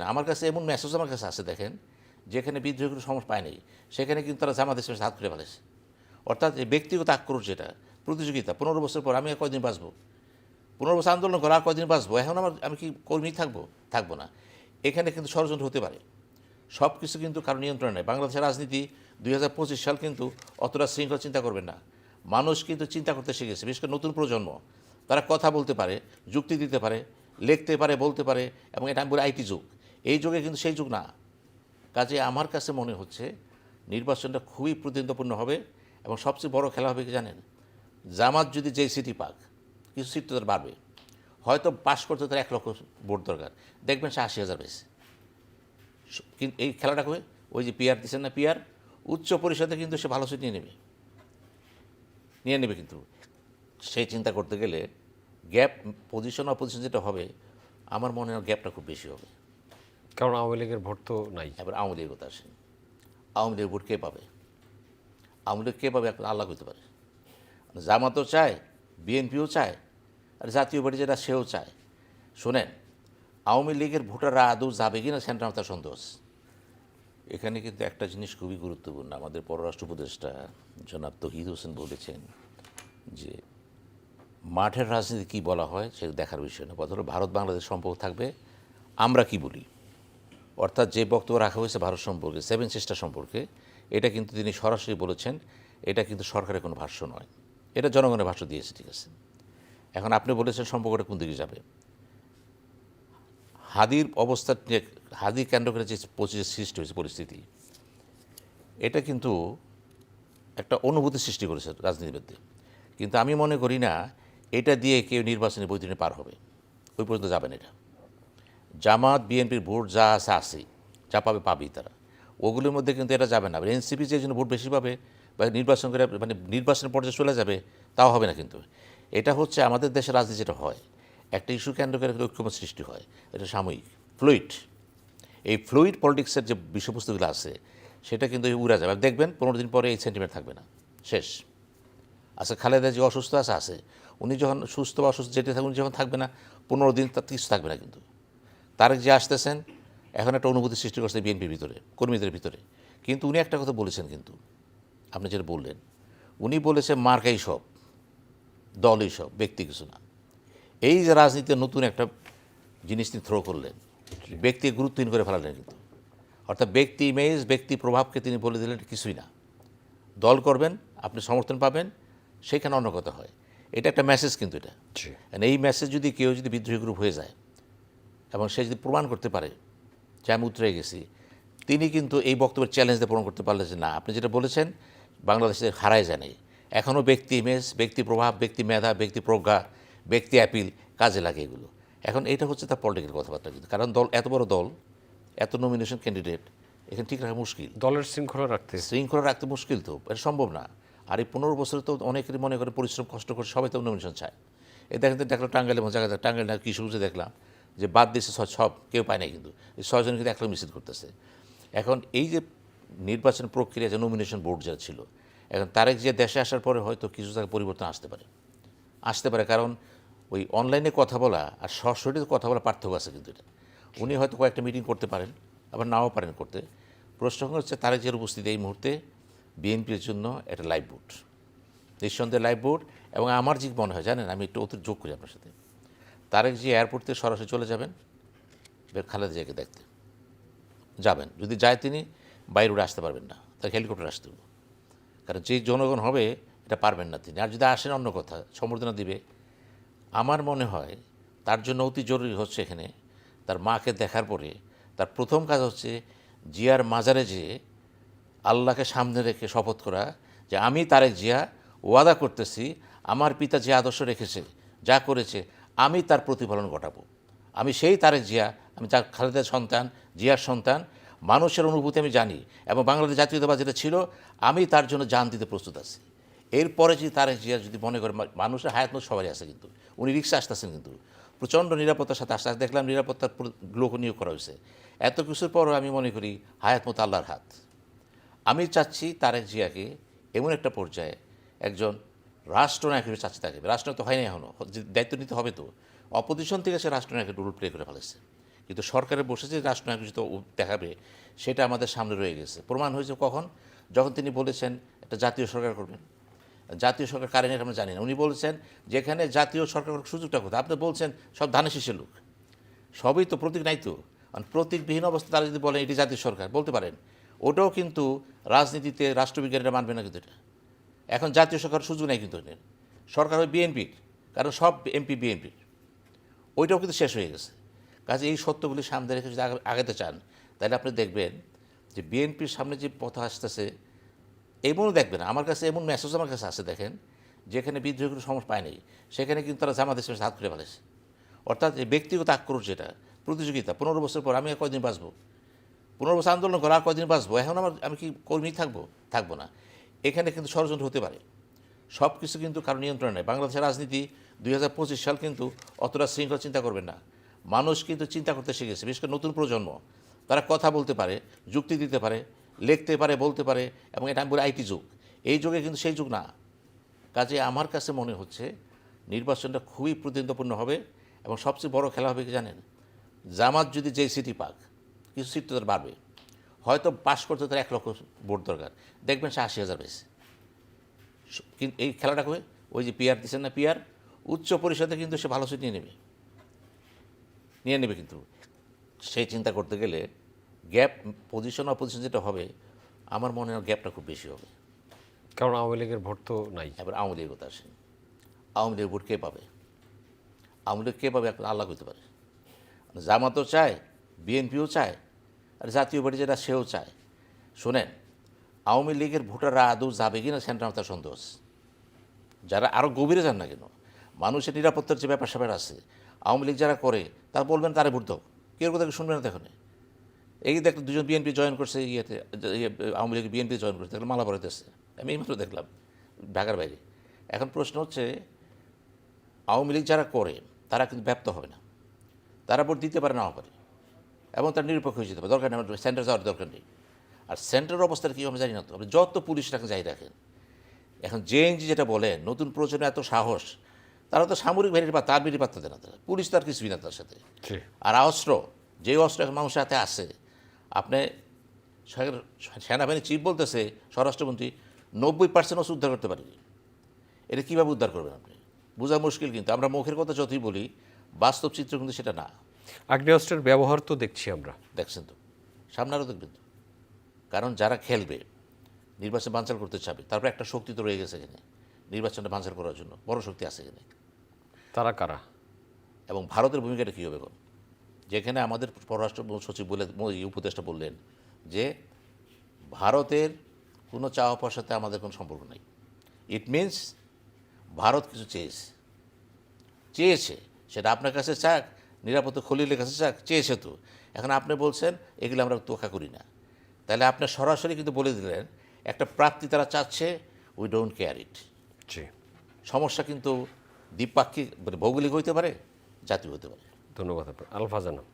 না, আমার কাছে এমন মেসেজ আমার কাছে আছে দেখেন, যেখানে বিদ্রোহী কোনো সমস্যা পায়নি সেখানে কিন্তু তারা জামাতের সাথে হাত করে ফেলেছে। অর্থাৎ এই ব্যক্তিগত আক্রোশ যেটা প্রতিযোগিতা, 15 বছর পর আমি আর কয়দিন বাঁচবো, 15 বছর আন্দোলন করে আর কয়দিন বাঁচবো, এখন আমি কি কর্মী থাকবো না। এখানে কিন্তু ষড়যন্ত্র হতে পারে, সব কিছু কিন্তু কারো নিয়ন্ত্রণে নেই। বাংলাদেশের রাজনীতি 2025 সাল কিন্তু অতটা শৃঙ্খলা চিন্তা করবেন না। মানুষ কিন্তু চিন্তা করতে শিখেছে, বিশেষ করে নতুন প্রজন্ম। তারা কথা বলতে পারে, যুক্তি দিতে পারে, লিখতে পারে, বলতে পারে, এবং এটা আমি বলি আইটি যুগ। এই যুগে কিন্তু সেই যুগ না। কাজে আমার কাছে মনে হচ্ছে নির্বাচনটা খুবই প্রতিদ্বন্দ্বিপূর্ণ হবে, এবং সবচেয়ে বড় খেলা হবে কি জানেন, জামাত যদি যেই সিটি পাক, কিছু সিট তো তার বাড়বে, হয়তো পাশ করতে তার 1 লক্ষ ভোট দরকার, দেখবেন সে 80,000 পেয়েছে। কিন্তু এই খেলাটা করে ওই যে পিআর দিচ্ছেন না, পিআর উচ্চ পরিষদে কিন্তু সে ভালো সিট নিয়ে নেবে কিন্তু সেই চিন্তা করতে গেলে গ্যাপ পজিশন অপোজিশন যেটা হবে, আমার মনে হয় গ্যাপটা খুব বেশি হবে। কারণ আওয়ামী লীগের ভোট তো নাই। এবার আওয়ামী লীগের কথা আসেন, আওয়ামী লীগের ভোট কে পাবে? আওয়ামী লীগ কে পাবে এখন আল্লাহ হইতে পারে। জামাতও চায়, বিএনপিও চায়, আর জাতীয় পার্টি যেটা সেও চায়। শোনেন, আওয়ামী লীগের ভোটাররা আদৌ যাবে কি না সেন্টার তার সন্দেহ আছে। এখানে কিন্তু একটা জিনিস খুবই গুরুত্বপূর্ণ, আমাদের পররাষ্ট্র উপদেষ্টা জনাব তৌহিদ হোসেন বলেছেন যে মাঠের রাজনীতি কী বলা হয় সেটা দেখার বিষয় না, কথা হলো ভারত বাংলাদেশ সম্পর্ক থাকবে, আমরা কি বলি। অর্থাৎ যে বক্তব্য রাখা হয়েছে ভারত সম্পর্কে, 7 সিস্টার সম্পর্কে, এটা কিন্তু তিনি সরাসরি বলেছেন, এটা কিন্তু সরকারের কোনো ভাষ্য নয়, এটা জনগণের ভাষ্য দিয়েছে, ঠিক আছে। এখন আপনি বলেছেন সম্পর্কটা কোন দিকে যাবে। হাদির অবস্থা, হাদি কেন্দ্র করে যে সৃষ্টি হয়েছে পরিস্থিতি, এটা কিন্তু একটা অনুভূতি সৃষ্টি করেছে রাজনীতিবিদদের। কিন্তু আমি মনে করি না এটা দিয়ে কেউ নির্বাচনী বৈতরণী পার হবে, ওই পর্যন্ত যাবেন। এটা জামাত বিএনপির ভোট যা আছে যা পাবেই তারা, ওগুলোর মধ্যে কিন্তু এটা যাবে না। এনসিপি যে জন্য ভোট বেশি পাবে বা নির্বাচন করে মানে নির্বাচনের পর্যায়ে চলে যাবে, তাও হবে না। কিন্তু এটা হচ্ছে আমাদের দেশের রাজনীতি যেটা হয়, একটা ইস্যু কেন্দ্র করে ঐক্যমত সৃষ্টি হয়, এটা সাময়িক ফ্লুইড। এই ফ্লুইড পলিটিক্সের যে বিষয়বস্তুগুলো আছে সেটা কিন্তু উড়া যাবে, দেখবেন 15 দিন পরে এই সেন্টিমেন্ট থাকবে না, শেষ। আচ্ছা, খালেদা যে অসুস্থ আছে, উনি যখন সুস্থ বা অসুস্থ যেটা থাকুন, যখন থাকবে না 15 দিন, তার কিছু থাকবে না। কিন্তু তারেক যে আসতেছেন, এখন একটা অনুভূতি সৃষ্টি করছে বিএনপির ভিতরে, কর্মীদের ভিতরে। কিন্তু উনি একটা কথা বলেছেন, কিন্তু আপনি যেটা বললেন, উনি বলেছেন মার্কাই সব, দলই সব, ব্যক্তি কিছু না। এই যে রাজনীতিতে নতুন একটা জিনিস তিনি থ্রো করলেন, ব্যক্তি গুরুত্বহীন করে ফেলালেন কিন্তু। অর্থাৎ ব্যক্তি ইমেজ, ব্যক্তি প্রভাবকে তিনি বলে দিলেন কিছুই না, দল করবেন, আপনি সমর্থন পাবেন, সেইখানে অন্য কথা হয়। এটা একটা মেসেজ কিন্তু, এটা এই মেসেজ যদি কেউ যদি বিদ্রোহী গ্রুপ হয়ে যায় এবং সে যদি প্রমাণ করতে পারে যে আমি উতরে গেছি, তিনি কিন্তু এই বক্তব্যের চ্যালেঞ্জটা প্রমাণ করতে পারলে যে না, আপনি যেটা বলেছেন বাংলাদেশে হারায় যায় নাই। এখনও ব্যক্তি ইমেজ, ব্যক্তি প্রভাব, ব্যক্তি মেধা, ব্যক্তি প্রজ্ঞা, ব্যক্তি অ্যাপিল কাজে লাগে এগুলো। এখন এটা হচ্ছে তার পলিটিক্যাল কথাবার্তা কিন্তু, কারণ দল এত বড় দল, এত নমিনেশন ক্যান্ডিডেট, এখানে ঠিক রাখা মুশকিল। দলের শৃঙ্খলা রাখতে মুশকিল, তো এটা সম্ভব না। আর এই 15 বছরে তো অনেকেরই মনে করে পরিশ্রম কষ্ট করে সবাই তো নমিনেশন চায়। এই দেখলাম টাঙ্গাইলে জায়গায়, টাঙ্গাইল না কিশোরগঞ্জে দেখলাম যে বাদ দিয়েছে সব, কেউ পায় নাই, কিন্তু এই 6 জন কিন্তু একলা মিছিল করতেছে। এখন এই যে নির্বাচন প্রক্রিয়া, যে নমিনেশন বোর্ড যা ছিল, এখন তারেক যে দেশে আসার পরে হয়তো কিছু জায়গায় পরিবর্তন আসতে পারে, কারণ ওই অনলাইনে কথা বলা আর সরাসরি কথা বলা পার্থক্য আছে কিন্তু। এটা উনি হয়তো কয়েকটা মিটিং করতে পারেন, আবার নাও পারেন করতে। প্রশ্ন হচ্ছে তারেক যে উপস্থিতি এই মুহূর্তে বিএনপির জন্য একটা লাইভ ভোট, নিঃসন্দেহে লাইভ ভোট। এবং আমার যে মনে হয় জানেন, আমি একটু অতিরিক্ত যোগ করি আপনার সাথে, তারেক যে এয়ারপোর্ট থেকে সরাসরি চলে যাবেন খালেদা জিয়াকে দেখতে যাবেন, যদি যায় তিনি বাইরে উঠে আসতে পারবেন না, তাকে হেলিকপ্টার আসতে হবে, কারণ যে জনগণ হবে এটা পারবেন না তিনি। আর যদি আসেন অন্য কথা, সম্বর্ধনা দিবে। আমার মনে হয় তার জন্য অতি জরুরি হচ্ছে এখানে তার মাকে দেখার পরে তার প্রথম কাজ হচ্ছে জিয়ার মাজারে যেয়ে আল্লাহকে সামনে রেখে শপথ করা যে আমি তারেক জিয়া ওয়াদা করতেছি, আমার পিতা যে আদর্শ রেখেছে, যা করেছে, আমি তার প্রতিফলন ঘটাবো। আমি সেই তারেক জিয়া, আমি তার খালেদার সন্তান, জিয়ার সন্তান, মানুষের অনুভূতি আমি জানি, এবং বাংলাদেশ জাতীয়তাবাদ যেটা ছিল, আমি তার জন্য জান দিতে প্রস্তুত আছি। এরপরে যদি তারেক জিয়া যদি মনে করে, মানুষের হায়াতমত সবারই আছে, কিন্তু উনি রিক্সা আসতেছেন, কিন্তু প্রচণ্ড নিরাপত্তার সাথে আসতে দেখলাম, নিরাপত্তার লোক নিয়োগ করা হয়েছে। এত কিছুর পরও আমি মনে করি হায়াতমত আল্লাহর হাত। আমি চাচ্ছি তারেক জিয়াকে এমন একটা পর্যায়ে একজন রাষ্ট্রনায়ক হিসেবে চাচ্ছি তাকে। রাষ্ট্রনায়ক তো হয় না এখনও, দায়িত্ব নিতে হবে, তো অপোজিশন থেকে সে রাষ্ট্রনায়কের রোল প্লে করে ফেলেছে, কিন্তু সরকারে বসে যে রাষ্ট্রনায়ক কিছু তো দেখাবে সেটা আমাদের সামনে রয়ে গেছে। প্রমাণ হয়েছে কখন? যখন তিনি বলেছেন একটা জাতীয় সরকার করবেন। জাতীয় সরকার কারেন এটা আমরা জানি না। উনি বলেছেন যেখানে জাতীয় সরকার করার সুযোগটা কোথায়? আপনি বলছেন সব ধানে শীষের লোক, সবই তো প্রতীক নাই তো। কারণ প্রতীকবিহীন অবস্থা তারা যদি বলেন এটি জাতীয় সরকার বলতে পারেন, ওটাও কিন্তু রাজনীতিতে রাষ্ট্রবিজ্ঞানীরা মানবে না কিন্তু এটা। এখন জাতীয় সরকার সুযোগ নেই কিন্তু এদের। সরকার হয় বিএনপির, কারণ সব এমপি বিএনপির, ওইটাও কিন্তু শেষ হয়ে গেছে। কাজে এই সত্যগুলি সামনে রেখে যদি আগাতে চান তাহলে আপনি দেখবেন যে বিএনপির সামনে যে পথ আসতেছে এমনও দেখবেন। আমার কাছে এমন মেসেজ আমার কাছে আছে, দেখেন যেখানে বিদ্রোহ কোনো সমস্যা পায়নি সেখানে কিন্তু তারা জামাতের সাথে হাত করে ফেলেছে। অর্থাৎ এই ব্যক্তিগত আক্রোশ যেটা প্রতিযোগিতা, 15 বছর পর আমি আর কয়দিন বাঁচবো, 15 বছর আন্দোলন করা আর কয়দিন বাঁচবো, এখন আমি কি কর্মী থাকবো না। এখানে কিন্তু ষড়যন্ত্র হতে পারে, সব কিছু কিন্তু কারো নিয়ন্ত্রণে নেই। বাংলাদেশের রাজনীতি 2025 সাল কিন্তু অতটা শৃঙ্খলা চিন্তা করবেন না। মানুষ কিন্তু চিন্তা করতে শিখেছে, বিশেষ করে নতুন প্রজন্ম। তারা কথা বলতে পারে, যুক্তি দিতে পারে, লিখতে পারে, বলতে পারে, এবং এটা আমি বলি আইটি যুগ। এই যুগে কিন্তু সেই যুগ না। কাজে আমার কাছে মনে হচ্ছে নির্বাচনটা খুবই প্রতিদ্বন্দ্বিপূর্ণ হবে, এবং সবচেয়ে বড় খেলা হবে কি জানেন? জামাত যদি যেই সিটি পাক, কিছু সিট তো তার বাড়বে, হয়তো পাশ করতে তার 1 লক্ষ ভোট দরকার, দেখবেন সে 80,000 পেয়েছে। কিন্তু এই খেলাটা হবে ওই যে পিআর দিচ্ছেন না, পিআর উচ্চ পরিষদে কিন্তু সে ভালো সিট নিয়ে নেবে কিন্তু সেই চিন্তা করতে গেলে গ্যাপ পজিশন অপোজিশন যেটা হবে, আমার মনে হয় গ্যাপটা খুব বেশি হবে। কারণ আওয়ামী লীগের ভোট তো নাই। এবার আওয়ামী লীগের কথা আসেন, আওয়ামী লীগের ভোট কে পাবে? আওয়ামী লীগ কে পাবে এখন আল্লাহ হইতে পারে। জামাতও চায়, বিএনপিও চায়, আর জাতীয় পার্টি যেটা সেও চায়। শোনেন, আওয়ামী লীগের ভোটাররা আদৌ যাবে কি না সেন্টার তার সন্দেহ আছে। যারা আরও গভীরে যান না কেন, মানুষের নিরাপত্তার যে ব্যাপার স্যাপার আছে, আওয়ামী লীগ যারা করে তারা বলবেন তারা ভোট দাও, কেউ কোথাও শুনবে না। দেখুন এই দেখ 2জন বিএনপি জয়েন করছে, আওয়ামী লীগ বিএনপি জয়েন করছে, দেখলাম মালা পড়াইতেছে, আমি এইমাত্র দেখলাম ঢাকার বাইরে। এখন প্রশ্ন হচ্ছে আওয়ামী লীগ যারা করে তারা কিন্তু ব্যপ্ত হবে না, তারা ভোট দিতে পারে, নাও পারে, এবং তার নিরপেক্ষ হয়ে যেতে পারে, দরকার নেই, আমার সেন্টার যাওয়ার দরকার নেই। আর সেন্টারের অবস্থাটা কী আমি জানি না তো, আপনি যত পুলিশ রাখেন যাই রাখেন, এখন জেএনজি যেটা বলেন নতুন প্রজন্মের এত সাহস, তারা তো সামরিক বাহিনীর বা তার বেরিয়ে পাত্তা দেয় না, তারা পুলিশ তার কিছুই না তার সাথে। আর অস্ত্র, যে অস্ত্র এখন মানুষের হাতে আছে, আপনি সেনাবাহিনী চিফ বলতেছে, স্বরাষ্ট্রমন্ত্রী 90% অস্ত্র উদ্ধার করতে পারেনি। এটা কীভাবে উদ্ধার করবেন আপনি? বোঝা মুশকিল। কিন্তু আমরা মুখের কথা যতই বলি, বাস্তব চিত্র কিন্তু সেটা না। আগ্নেয়াস্ত্রের ব্যবহার তো দেখছি আমরা, দেখছেন তো, সামনে আরও দেখবেন তো। কারণ যারা খেলবে, নির্বাচন বানচাল করতে চাবে, তারপর একটা শক্তি তো রয়ে গেছে এখানে নির্বাচনটা বানচাল করার জন্য, বড় শক্তি আছে এখানে। তারা কারা? এবং ভারতের ভূমিকাটা কী হবে এখন? যেখানে আমাদের পররাষ্ট্র সচিব বলে উপদেষ্টা বললেন যে ভারতের কোনো চাওয়া পাওয়ার সাথে আমাদের কোনো সম্পর্ক নেই। ইট মিনস ভারত কিছু চেয়েছে, সেটা আপনার কাছে চাক, নিরাপত্তা খলিলের কাছে চাক, চেয়েছে তো। এখন আপনি বলছেন এগুলো আমরা তোয়াক্কা করি না, তাহলে আপনি সরাসরি কিন্তু বলে দিলেন একটা প্রাপ্তি তারা চাচ্ছে, উই ডোন্ট কেয়ার ইট। জি, সমস্যা কিন্তু দ্বিপাক্ষিক, ভৌগোলিক হইতে পারে, জাতীয় হতে পারে। ধন্যবাদ আপনার। আলফা জানাম।